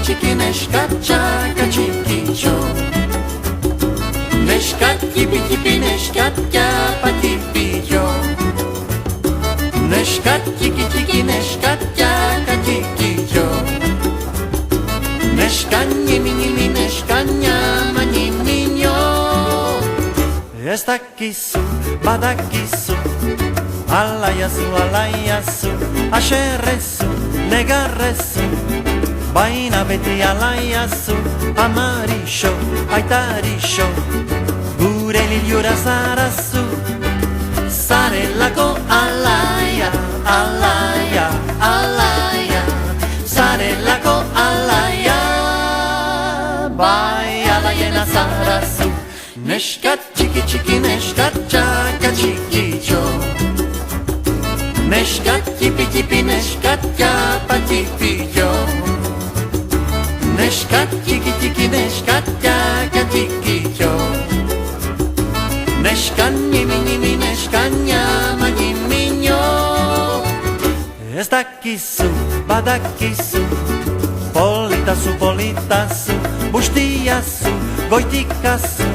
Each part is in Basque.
txiki neska txaka txikitxo. Neskat tipi neskat japa tipillo. Neskat txiki neskat jaka txikitxo. Neskan nimi neskan nyama niminyo. Ez dakizu, badakizu, alaiazu, aserrezu, negarrezu, baina beti alaiazu, amarixo, aitarixo, gure liliura zarazu, zarelako alaia, alaia, alaia, zarelako alaia, bai alaiena zarazu. Neskat txiki neskat txaka txikitxo. Neskat tipi neskat japa tipillo. Neskat txiki neskat txaka txikitxo. Neskan nimi neskan nyama niminyo. Ez dakizu, badakizu, politazu, bustiazu, goitikazu,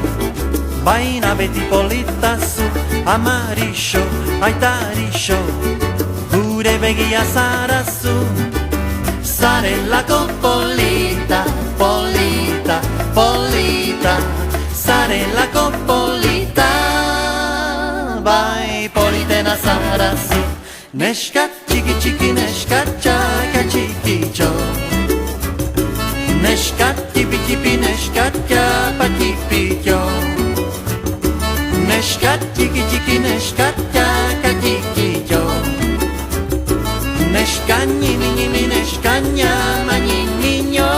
baina beti politazu, amarixo, aitarixo, gure begia zarazu, zarelako polita, polita, polita, zarelako polita, bai politena zarazu. Neskat txiki neskat txaka txikitxo. Neskat tipi neskat japa tipillo. Neskat txiki neskat txaka txikitxo. Neskan nimi neskan nyama niminyo.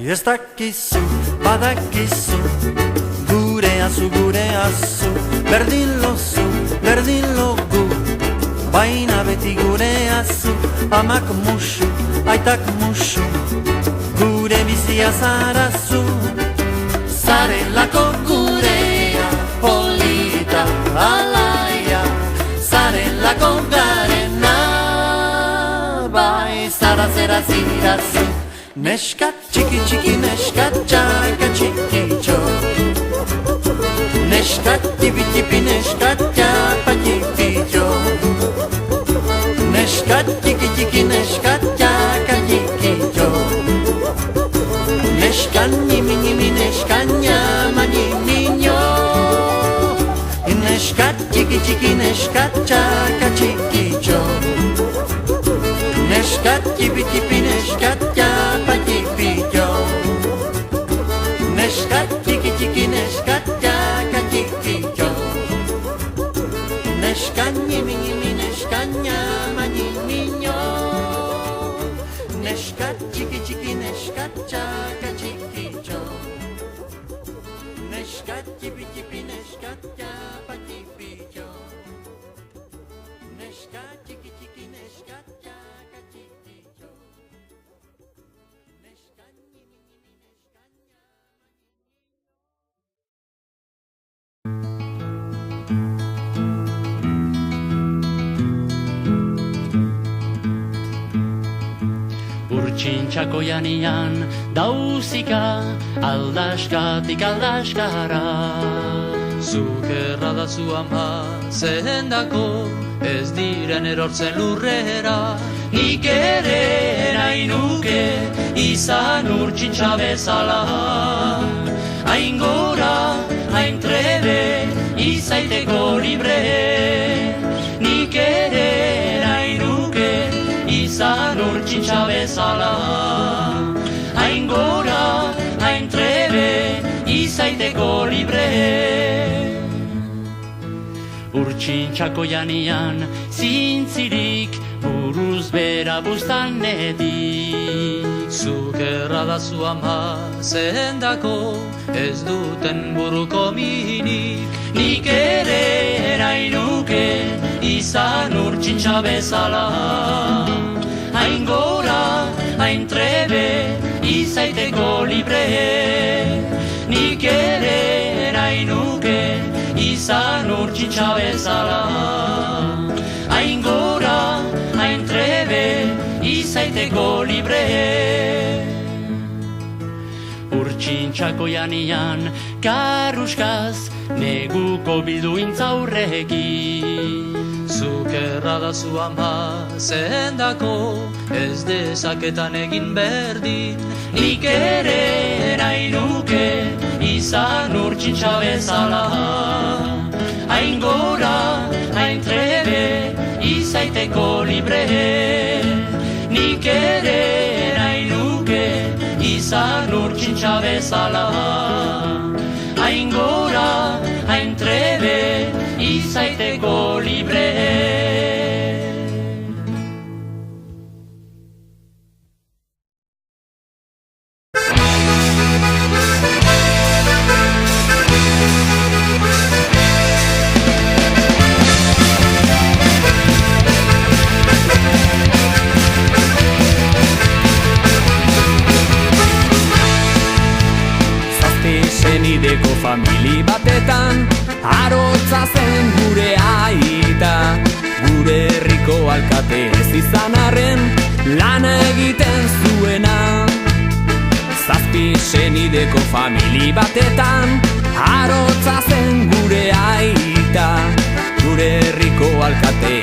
Ez dakizu, badakizu, gureazu, berdin logu, baina beti gureazu, amak musu, aitak musu, gure bizia zarazu, zarelako gurea, polita, alaia, zarelako garena, bai zarazera zirazu. Neskat txiki neskat txaka txikitxo. Neskat tipi neskat japa tipillo. Neskat txiki neskat txaka txikitxo. Neskan nimi neskan nyama niminyo. Neskat txiki neskat txaka txikitxo. Neskat tipi neskat japa tipillo. Neskat txiki neskat jaka txikitxo. Neskan nimi neskan nyama niminyo. Neskat txiki neskat jaka txikitxo. Neskat tipi neskat japa tipillo. Neskat txiki neskat jaka txikitxo. Neskan nimi neskan Urtsintxako janian dauzika aldaskatik aldaskara. Zuk erradazu ama zehendako ez diren erortzen lurrera. Nik ere nahi nuke izan urtsintxa bezala. Hain gora, hain trebe, izaiteko libre. Nik ere nahi nuke izan urtsintxa bezala. Hain gora, hain trebe, izaiteko libre. Urtsintxako janian zintzirik buruz Luz bera buztanetik. Zukerra da zu ama zehendako, ez duten buruko minik. Nik ere nahi nuke izan urtsintxa bezala. Hain gora, hain trebe, izaiteko libre. Nik ere nahi nuke izan urtsintxa bezala. Hain gora, hain trebe, izaiteko libre. Urtsintxako janian, karruskaz, neguko biduintzaurrekin. Zukerra da zu ama zehendako, ez dezaketan egin berdin. Nik ere nahi nuke izan urtsintxa bezala. Hain gora, hain trebe, izaiteko libre. Nik ere nahi nuke izan urtsintxa bezala. Hain gora, hain trebe, izaiteko libre. Senideko famili batetan arotza zen gure aita. Gure herriko alkate ez izan arren lana egiten zuena. Zazpi senideko famili batetan arotza zen gure aita. Gure herriko alkate